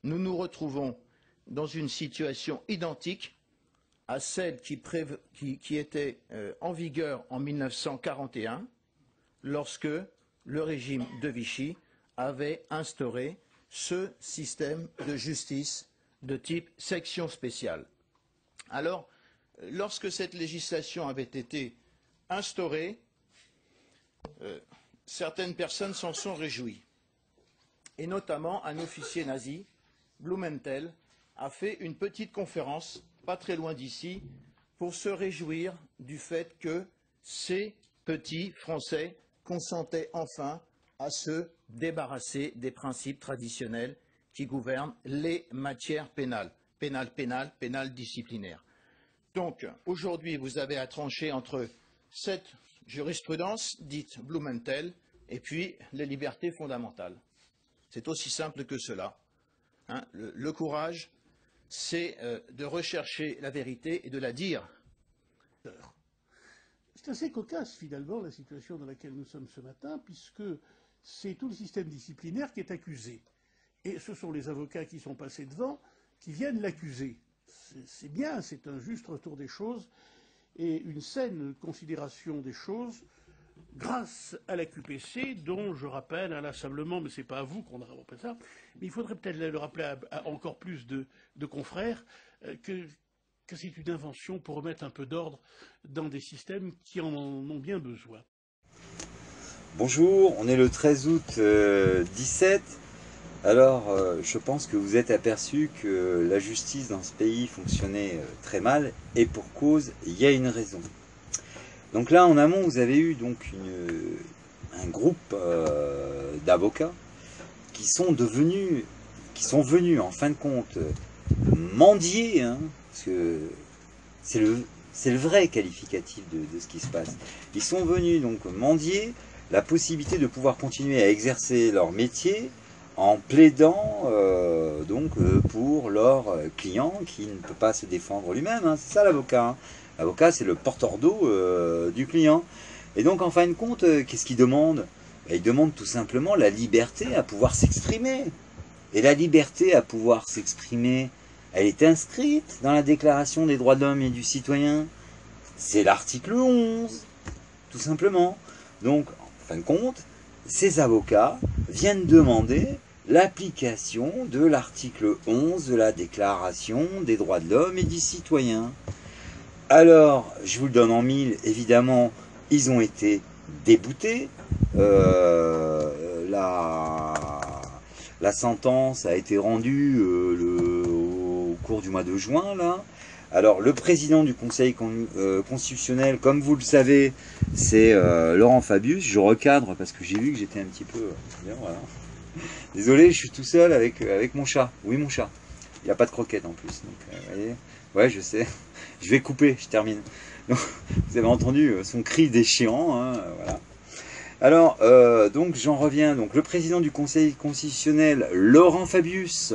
nous nous retrouvons dans une situation identique à celle qui était en vigueur en 1941, lorsque le régime de Vichy avait instauré ce système de justice de type section spéciale. Alors, lorsque cette législation avait été instaurée, certaines personnes s'en sont réjouies. Et notamment un officier nazi, Blumenthal, a fait une petite conférence, pas très loin d'ici, pour se réjouir du fait que ces petits Français consentaient enfin à se débarrasser des principes traditionnels qui gouvernent les matières pénales, pénales disciplinaires. Donc, aujourd'hui, vous avez à trancher entre cette jurisprudence dite Blumenthal et puis les libertés fondamentales. C'est aussi simple que cela. Hein. Le courage, c'est de rechercher la vérité et de la dire. C'est assez cocasse, finalement, la situation dans laquelle nous sommes ce matin, puisque c'est tout le système disciplinaire qui est accusé. Et ce sont les avocats qui sont passés devant qui viennent l'accuser. C'est bien, c'est un juste retour des choses et une saine considération des choses grâce à la QPC, dont je rappelle inlassablement, mais ce n'est pas à vous qu'on a rappelé ça, mais il faudrait peut-être le rappeler à encore plus de confrères, que c'est une invention pour remettre un peu d'ordre dans des systèmes qui en ont bien besoin. Bonjour, on est le 13 août 17. Alors, je pense que vous êtes aperçu que la justice dans ce pays fonctionnait très mal, et pour cause, il y a une raison. Donc là, en amont, vous avez eu donc un groupe d'avocats qui sont venus en fin de compte mendier, hein, parce que c'est le vrai qualificatif de ce qui se passe. Ils sont venus donc mendier la possibilité de pouvoir continuer à exercer leur métier en plaidant pour leur client qui ne peut pas se défendre lui-même. Hein. C'est ça l'avocat. Hein. L'avocat, c'est le porteur d'eau du client. Et donc, en fin de compte, qu'est-ce qu'il demande? Il demande tout simplement la liberté à pouvoir s'exprimer. Et la liberté à pouvoir s'exprimer, elle est inscrite dans la Déclaration des droits de l'homme et du citoyen. C'est l'article 11, tout simplement. Donc, en fin de compte, ces avocats viennent demander l'application de l'article 11 de la Déclaration des droits de l'homme et du citoyen. Alors, je vous le donne en mille, évidemment, ils ont été déboutés. La sentence a été rendue au cours du mois de juin, là. Alors, le président du Conseil constitutionnel, comme vous le savez, c'est Laurent Fabius. Je recadre parce que j'ai vu que j'étais un petit peu... voilà. Désolé, je suis tout seul avec mon chat. Oui, mon chat. Il n'y a pas de croquette en plus. Donc, vous voyez, ouais, je sais. Je vais couper, je termine. Donc, vous avez entendu son cri déchirant. Hein, voilà. Alors, donc j'en reviens. Donc, le président du Conseil constitutionnel, Laurent Fabius,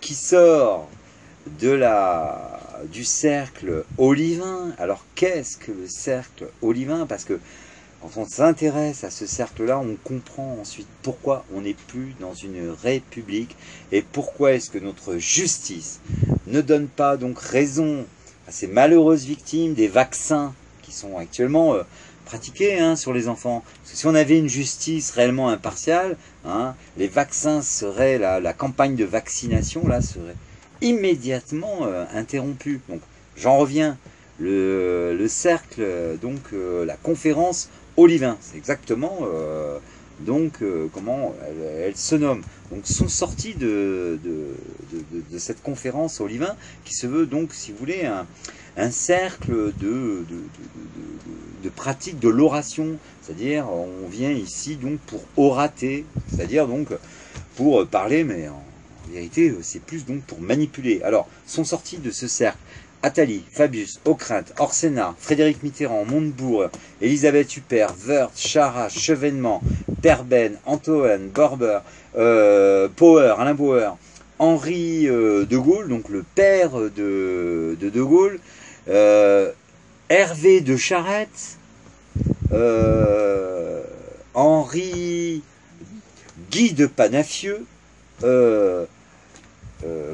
qui sort du cercle olivin. Alors, qu'est-ce que le cercle olivin? Parce que quand on s'intéresse à ce cercle-là, on comprend ensuite pourquoi on n'est plus dans une république et pourquoi est-ce que notre justice ne donne pas donc raison à ces malheureuses victimes des vaccins qui sont actuellement pratiqués sur les enfants. Parce que si on avait une justice réellement impartiale, les vaccins seraient, la campagne de vaccination là serait immédiatement interrompue. Donc j'en reviens, le cercle, donc la conférence Olivin, c'est exactement comment elle se nomme. Donc sont sortis de cette conférence Olivin qui se veut donc, si vous voulez, un cercle de pratique de l'oration, c'est-à-dire on vient ici donc pour orater, c'est-à-dire donc pour parler, mais en vérité c'est plus donc pour manipuler. Alors sont sortis de ce cercle Attali, Fabius, Ockrent, Orsena, Frédéric Mitterrand, Montebourg, Elisabeth Huppert, Wörth, Charras, Chevènement, Perben, Antoine, Borber, Power, Alain Bauer, Henri de Gaulle, donc le père de Gaulle, Hervé de Charette, Henri Guy de Panafieux,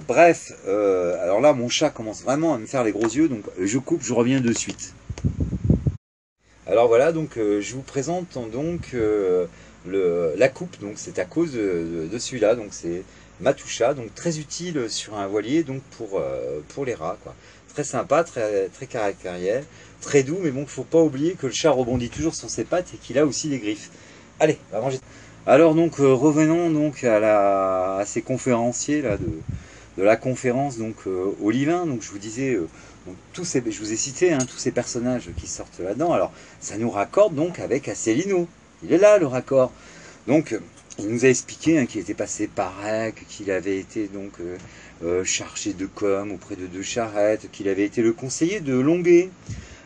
Bref, alors là mon chat commence vraiment à me faire les gros yeux, donc je coupe, je reviens de suite. Alors voilà, donc je vous présente donc la coupe, donc c'est à cause de celui-là, donc c'est Matoucha, donc très utile sur un voilier, donc pour les rats, quoi. Très sympa, très caractériel, très doux, mais bon, il ne faut pas oublier que le chat rebondit toujours sur ses pattes et qu'il a aussi des griffes. Allez, on va manger. Alors donc revenons donc à ces conférenciers là de la conférence donc Olivin. Donc je vous disais donc, je vous ai cité tous ces personnages qui sortent là-dedans. Alors ça nous raccorde donc avec Asselineau. Il est là le raccord. Donc il nous a expliqué qu'il était passé par REC, qu'il avait été donc chargé de com auprès de Charette, qu'il avait été le conseiller de Longuet.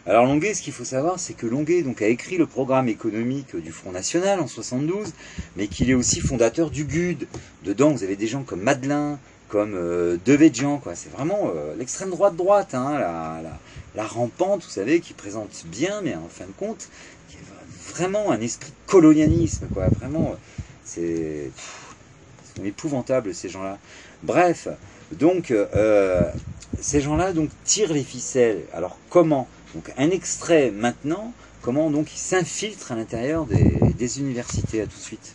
Alors Longuet, ce qu'il faut savoir, c'est que Longuet donc, a écrit le programme économique du Front National en 72, mais qu'il est aussi fondateur du GUD. Dedans, vous avez des gens comme Madelin, comme Devedjian, quoi. C'est vraiment l'extrême droite, la rampante, vous savez, qui présente bien, mais en fin de compte, qui est vraiment un esprit de colonialisme, quoi. Vraiment, ils sont épouvantables ces gens-là. Bref, donc ces gens-là donc tirent les ficelles. Alors comment? Donc un extrait maintenant, comment donc ils s'infiltrent à l'intérieur des universités, à tout de suite.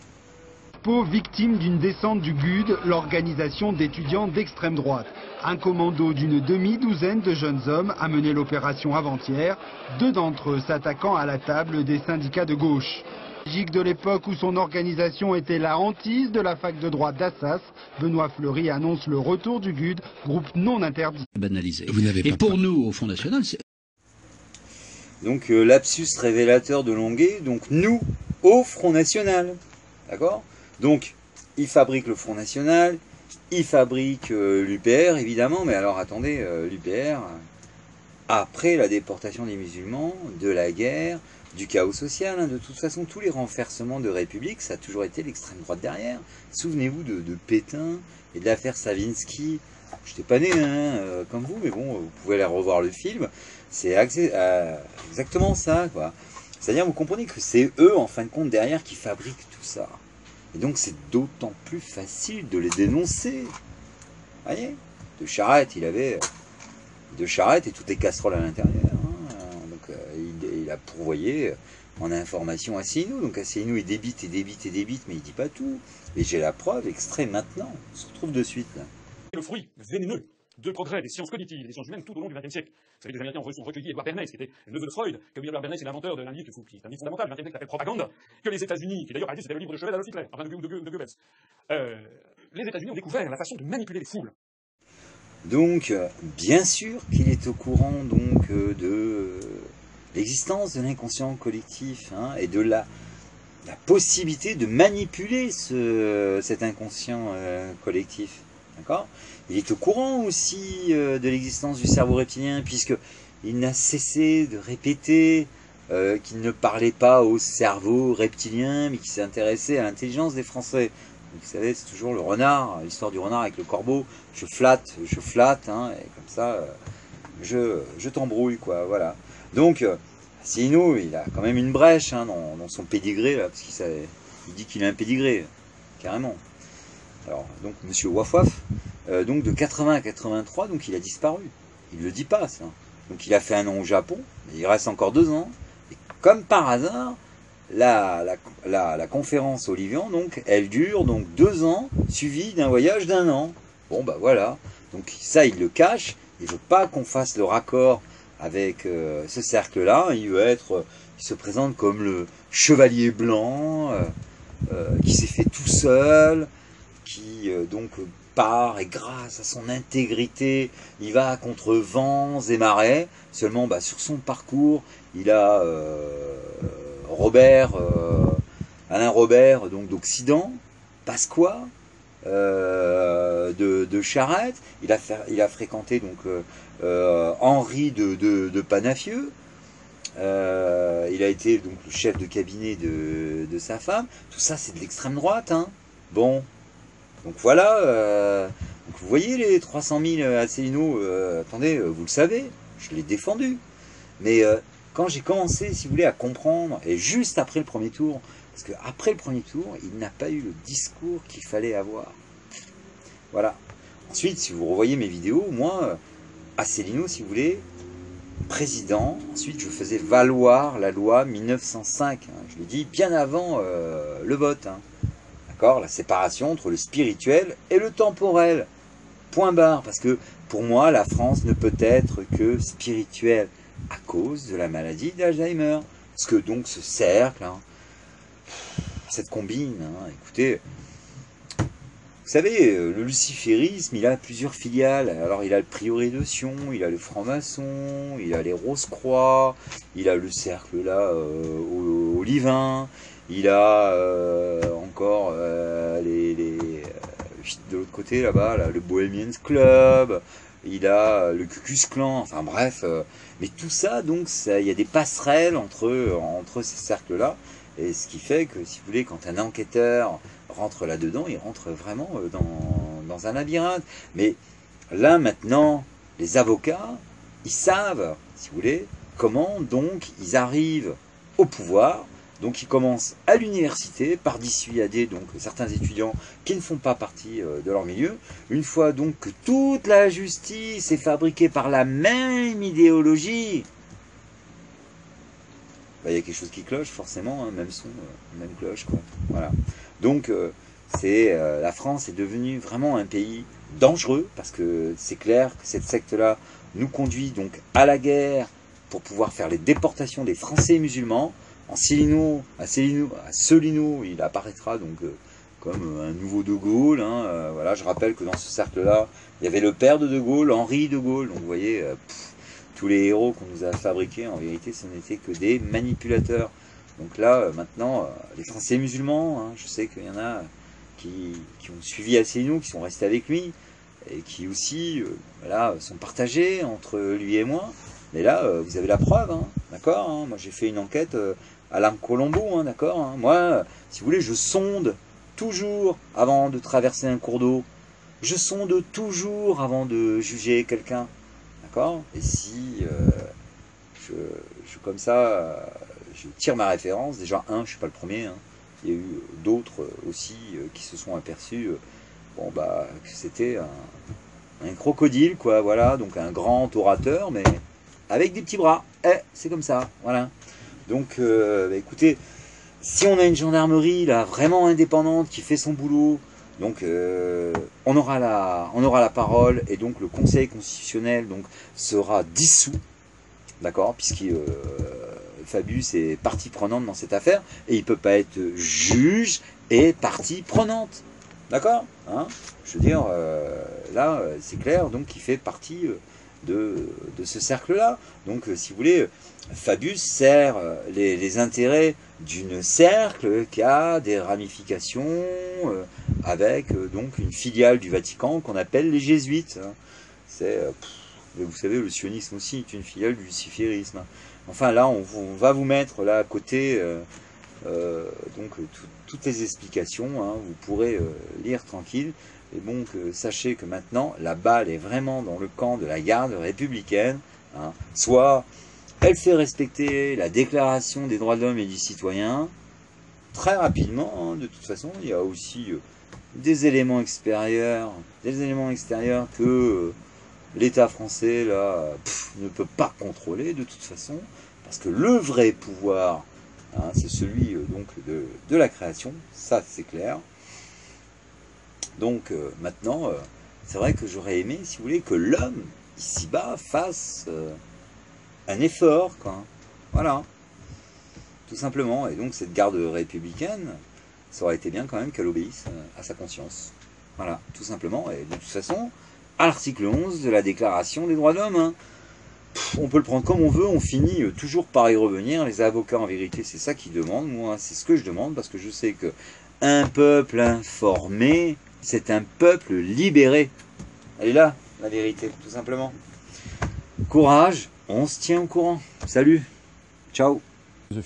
Victime d'une descente du GUD, l'organisation d'étudiants d'extrême droite. Un commando d'une demi-douzaine de jeunes hommes a mené l'opération avant-hier, 2 d'entre eux s'attaquant à la table des syndicats de gauche. Gigue de l'époque où son organisation était la hantise de la fac de droit d'Assas, Benoît Fleury annonce le retour du GUD, groupe non interdit. Banalisé. Et pour nous, au Front National, c'est... Donc lapsus révélateur de Longuet, donc nous, au Front National, d'accord? Donc il fabrique le Front National, il fabrique l'UPR évidemment, mais alors attendez, l'UPR, après la déportation des musulmans, de la guerre, du chaos social, de toute façon tous les renversements de République, ça a toujours été l'extrême droite derrière. Souvenez-vous de Pétain et de l'affaire Savinsky. Je n'étais pas né comme vous, mais bon, vous pouvez aller revoir le film. C'est exactement ça, quoi. C'est-à-dire, vous comprenez que c'est eux, en fin de compte, derrière, qui fabriquent tout ça. Et donc, c'est d'autant plus facile de les dénoncer. Vous voyez? De Charette, il avait... De Charette et toutes les casseroles à l'intérieur. Donc, il a pourvoyé en information Asselineau. Donc, Asselineau, il débite, mais il dit pas tout. Et j'ai la preuve, extrait maintenant. On se retrouve de suite, là. Le fruit vénéneux de progrès des sciences cognitives et des sciences humaines tout au long du XXe siècle. Vous savez, les Américains ont recueilli Edward Bernays, qui était le neveu de Freud, que Edward Bernays est l'inventeur de l'indice qui est un livre fondamental, qui s'appelle Propagande, que les États-Unis, qui d'ailleurs a dit c'était le livre de chevet d'Adolf Hitler, enfin de Goebbels. Les États-Unis ont découvert la façon de manipuler les foules. Donc, bien sûr qu'il est au courant donc de l'existence de l'inconscient collectif et de la possibilité de manipuler cet inconscient collectif. D'accord ? Il est au courant aussi de l'existence du cerveau reptilien, puisqu'il n'a cessé de répéter qu'il ne parlait pas au cerveau reptilien, mais qu'il s'intéressait à l'intelligence des Français. Donc, vous savez, c'est toujours le renard, l'histoire du renard avec le corbeau. Je flatte, et comme ça, je t'embrouille, quoi, voilà. Donc, Asselineau, il a quand même une brèche dans son pédigré, là, parce qu'il dit qu'il a un pédigré, carrément. Alors, donc, monsieur Waf Waf, donc de 80 à 83, donc il a disparu. Il ne le dit pas, ça. Donc, il a fait 1 an au Japon, mais il reste encore 2 ans. Et comme par hasard, la conférence Olivian, donc, elle dure donc 2 ans, suivie d'un voyage d'1 an. Bon, bah voilà. Donc, ça, il le cache. Il ne veut pas qu'on fasse le raccord avec ce cercle-là. Il se présente comme le chevalier blanc, qui s'est fait tout seul, qui donc part et grâce à son intégrité, il va contre vents et marées. Seulement, sur son parcours, il a Alain Robert, donc d'Occident, Pasqua, de Charette. Il a fréquenté donc Henri de Panafieux. Il a été donc le chef de cabinet de sa femme. Tout ça, c'est de l'extrême droite. Bon, donc voilà. Donc vous voyez les 300 000 Asselineau. Attendez, vous le savez, je l'ai défendu. Mais quand j'ai commencé, si vous voulez, à comprendre, et juste après le premier tour, parce qu'après le premier tour, il n'a pas eu le discours qu'il fallait avoir. Voilà. Ensuite, si vous revoyez mes vidéos, moi, Asselineau, si vous voulez, président, ensuite je faisais valoir la loi 1905, hein, je l'ai dit bien avant le vote, hein. D'accord, la séparation entre le spirituel et le temporel, point barre, parce que pour moi la France ne peut être que spirituelle à cause de la maladie d'Alzheimer, parce que donc ce cercle, hein, cette combine, hein, écoutez, vous savez, le luciférisme, il a plusieurs filiales. Alors, il a le prieuré de Sion, il a le franc-maçon, il a les Rose-Croix, il a le cercle là, Olivin, il a encore de l'autre côté là-bas, là, le Bohemians Club, il a le Ku Klux Klan, enfin bref. Mais tout ça, donc, il y a des passerelles entre ces cercles-là. Et ce qui fait que, si vous voulez, quand un enquêteur rentre là-dedans, il rentre vraiment dans un labyrinthe. Mais là, maintenant, les avocats, ils savent, si vous voulez, comment donc ils arrivent au pouvoir. Donc ils commencent à l'université par dissuader donc certains étudiants qui ne font pas partie de leur milieu. Une fois donc que toute la justice est fabriquée par la même idéologie, il y a quelque chose qui cloche forcément, hein, même son, même cloche, quoi. Voilà. Donc la France est devenue vraiment un pays dangereux, parce que c'est clair que cette secte-là nous conduit donc à la guerre pour pouvoir faire les déportations des Français musulmans. À Solino, il apparaîtra donc comme un nouveau De Gaulle, hein, voilà, je rappelle que dans ce cercle-là, il y avait le père de De Gaulle, Henri De Gaulle, donc vous voyez, tous les héros qu'on nous a fabriqués, en vérité, ce n'étaient que des manipulateurs. Donc là, maintenant, les Français musulmans, hein, je sais qu'il y en a qui ont suivi Asselineau, qui sont restés avec lui, et qui aussi voilà, sont partagés entre lui et moi. Mais là, vous avez la preuve, hein, d'accord, hein. Moi, j'ai fait une enquête à l'Arme Colombo, hein, d'accord, hein. Moi, si vous voulez, je sonde toujours avant de traverser un cours d'eau. Je sonde toujours avant de juger quelqu'un. D'accord. Et si comme ça, je tire ma référence, déjà je ne suis pas le premier, hein. Il y a eu d'autres aussi qui se sont aperçus bon, bah, que c'était un crocodile, quoi, voilà, donc un grand orateur, mais avec des petits bras. C'est comme ça, voilà. Donc, bah, écoutez, si on a une gendarmerie là vraiment indépendante qui fait son boulot, donc on aura la parole, et donc le Conseil constitutionnel donc sera dissous, d'accord, puisque Fabius est partie prenante dans cette affaire, et il ne peut pas être juge et partie prenante, d'accord, hein, je veux dire, là c'est clair, donc il fait partie de ce cercle-là. Donc si vous voulez, Fabius sert les intérêts d'une cercle qui a des ramifications avec donc une filiale du Vatican qu'on appelle les jésuites. C'est, vous savez, le sionisme aussi est une filiale du luciférisme. Enfin là, on va vous mettre là à côté donc toutes les explications, hein, vous pourrez lire tranquille. Et donc sachez que maintenant la balle est vraiment dans le camp de la garde républicaine, hein. Soit elle fait respecter la déclaration des droits de l'homme et du citoyen très rapidement, hein. De toute façon il y a aussi des éléments extérieurs que l'État français là ne peut pas contrôler de toute façon, parce que le vrai pouvoir, hein, c'est celui donc de la création, ça c'est clair. Donc maintenant, c'est vrai que j'aurais aimé, si vous voulez, que l'homme, ici-bas, fasse un effort, quoi. Voilà, tout simplement. Et donc cette garde républicaine, ça aurait été bien quand même qu'elle obéisse à sa conscience. Voilà, tout simplement. Et de toute façon, à l'article 11 de la Déclaration des droits de l'homme, hein, on peut le prendre comme on veut, on finit toujours par y revenir. Les avocats, en vérité, c'est ça qu'ils demandent. Moi, c'est ce que je demande, parce que je sais que un peuple informé, c'est un peuple libéré. Elle est là, la vérité, tout simplement. Courage, on se tient au courant. Salut, ciao.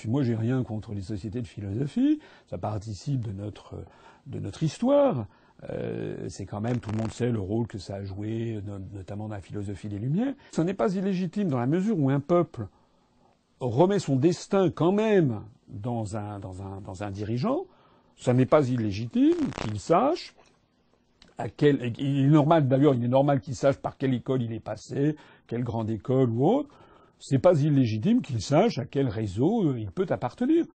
Moi, j'ai rien contre les sociétés de philosophie. Ça participe de notre histoire. C'est quand même, tout le monde sait le rôle que ça a joué, notamment dans la philosophie des Lumières. Ce n'est pas illégitime dans la mesure où un peuple remet son destin quand même dans un dirigeant. Ça n'est pas illégitime qu'il sache il est normal, d'ailleurs, il est normal qu'il sache par quelle école il est passé, quelle grande école ou autre. C'est pas illégitime qu'il sache à quel réseau il peut appartenir.